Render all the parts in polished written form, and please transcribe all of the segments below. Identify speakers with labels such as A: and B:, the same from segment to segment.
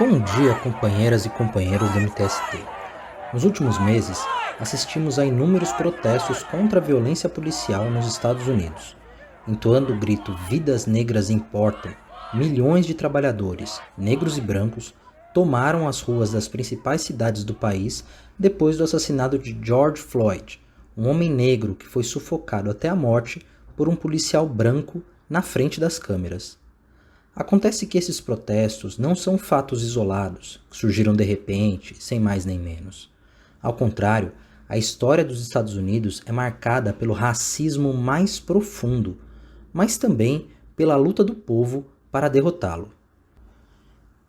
A: Bom dia, companheiras e companheiros do MTST. Nos últimos meses, assistimos a inúmeros protestos contra a violência policial nos Estados Unidos. Entoando o grito "Vidas negras importam", milhões de trabalhadores, negros e brancos, tomaram as ruas das principais cidades do país depois do assassinato de George Floyd, um homem negro que foi sufocado até a morte por um policial branco na frente das câmeras. Acontece que esses protestos não são fatos isolados, que surgiram de repente, sem mais nem menos. Ao contrário, a história dos Estados Unidos é marcada pelo racismo mais profundo, mas também pela luta do povo para derrotá-lo.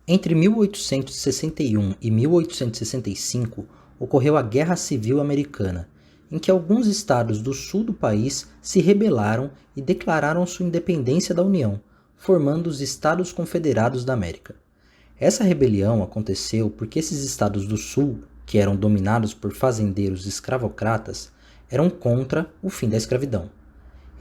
A: Entre 1861 e 1865, ocorreu a Guerra Civil Americana, em que alguns estados do sul do país se rebelaram e declararam sua independência da União, formando os Estados Confederados da América. Essa rebelião aconteceu porque esses estados do sul, que eram dominados por fazendeiros escravocratas, eram contra o fim da escravidão.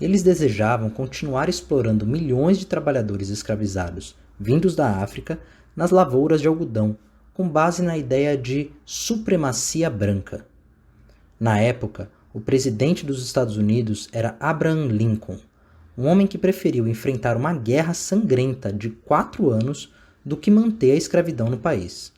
A: Eles desejavam continuar explorando milhões de trabalhadores escravizados vindos da África nas lavouras de algodão, com base na ideia de supremacia branca. Na época, o presidente dos Estados Unidos era Abraham Lincoln, um homem que preferiu enfrentar uma guerra sangrenta de 4 anos do que manter a escravidão no país.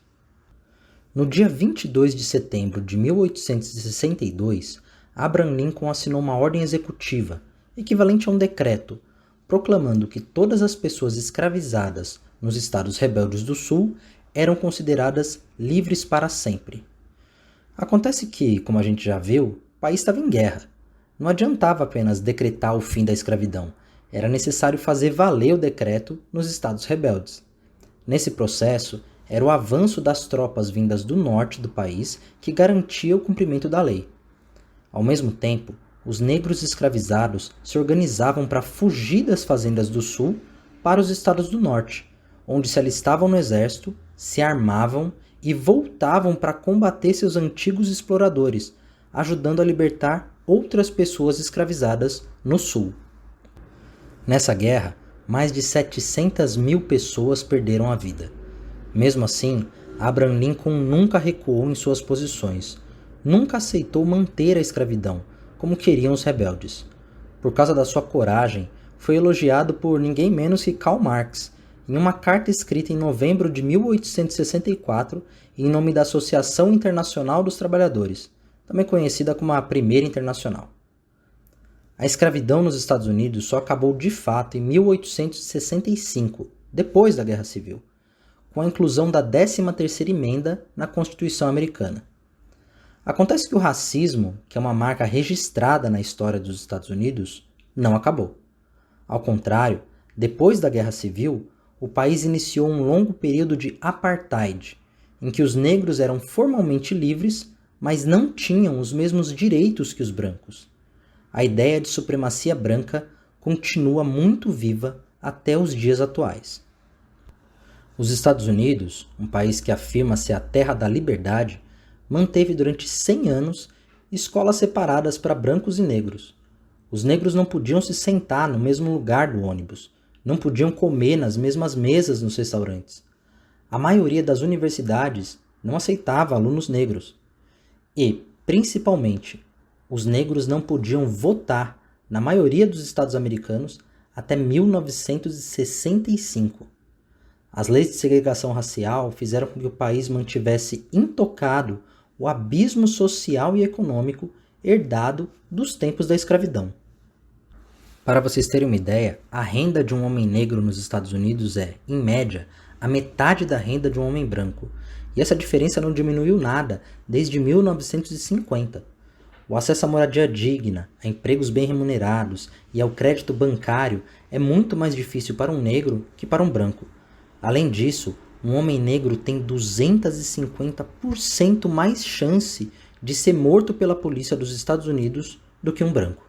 A: No dia 22 de setembro de 1862, Abraham Lincoln assinou uma ordem executiva, equivalente a um decreto, proclamando que todas as pessoas escravizadas nos estados rebeldes do Sul eram consideradas livres para sempre. Acontece que, como a gente já viu, o país estava em guerra. Não adiantava apenas decretar o fim da escravidão, era necessário fazer valer o decreto nos estados rebeldes. Nesse processo, era o avanço das tropas vindas do norte do país que garantia o cumprimento da lei. Ao mesmo tempo, os negros escravizados se organizavam para fugir das fazendas do sul para os estados do norte, onde se alistavam no exército, se armavam e voltavam para combater seus antigos exploradores, ajudando a libertar outras pessoas escravizadas no sul. Nessa guerra, mais de 700 mil pessoas perderam a vida. Mesmo assim, Abraham Lincoln nunca recuou em suas posições, nunca aceitou manter a escravidão, como queriam os rebeldes. Por causa da sua coragem, foi elogiado por ninguém menos que Karl Marx, em uma carta escrita em novembro de 1864 em nome da Associação Internacional dos Trabalhadores, também conhecida como a Primeira Internacional. A escravidão nos Estados Unidos só acabou de fato em 1865, depois da Guerra Civil, com a inclusão da 13ª Emenda na Constituição Americana. Acontece que o racismo, que é uma marca registrada na história dos Estados Unidos, não acabou. Ao contrário, depois da Guerra Civil, o país iniciou um longo período de apartheid, em que os negros eram formalmente livres, mas não tinham os mesmos direitos que os brancos. A ideia de supremacia branca continua muito viva até os dias atuais. Os Estados Unidos, um país que afirma ser a terra da liberdade, manteve durante 100 anos escolas separadas para brancos e negros. Os negros não podiam se sentar no mesmo lugar do ônibus, não podiam comer nas mesmas mesas nos restaurantes. A maioria das universidades não aceitava alunos negros. E, principalmente, os negros não podiam votar na maioria dos estados americanos até 1965. As leis de segregação racial fizeram com que o país mantivesse intocado o abismo social e econômico herdado dos tempos da escravidão. Para vocês terem uma ideia, a renda de um homem negro nos Estados Unidos é, em média, a metade da renda de um homem branco. E essa diferença não diminuiu nada desde 1950. O acesso à moradia digna, a empregos bem remunerados e ao crédito bancário é muito mais difícil para um negro que para um branco. Além disso, um homem negro tem 250% mais chance de ser morto pela polícia dos Estados Unidos do que um branco.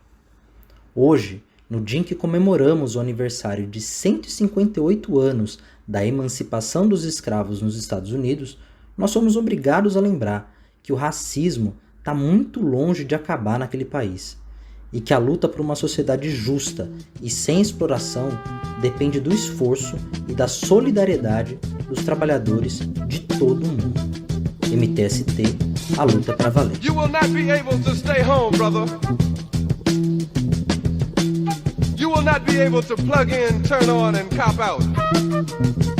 A: Hoje, no dia em que comemoramos o aniversário de 158 anos da emancipação dos escravos nos Estados Unidos, nós somos obrigados a lembrar que o racismo está muito longe de acabar naquele país. e que a luta por uma sociedade justa e sem exploração depende do esforço e da solidariedade dos trabalhadores de todo o mundo. MTST, a luta para valer.
B: You will not be able to stay home, brother. You will not be able to plug in, turn on, and cop out.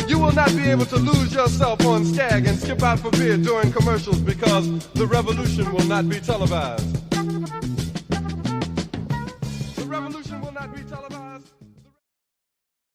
B: You will not be able to lose yourself on Skag and skip out for beer during commercials because the revolution will not be televised. The revolution will not be televised.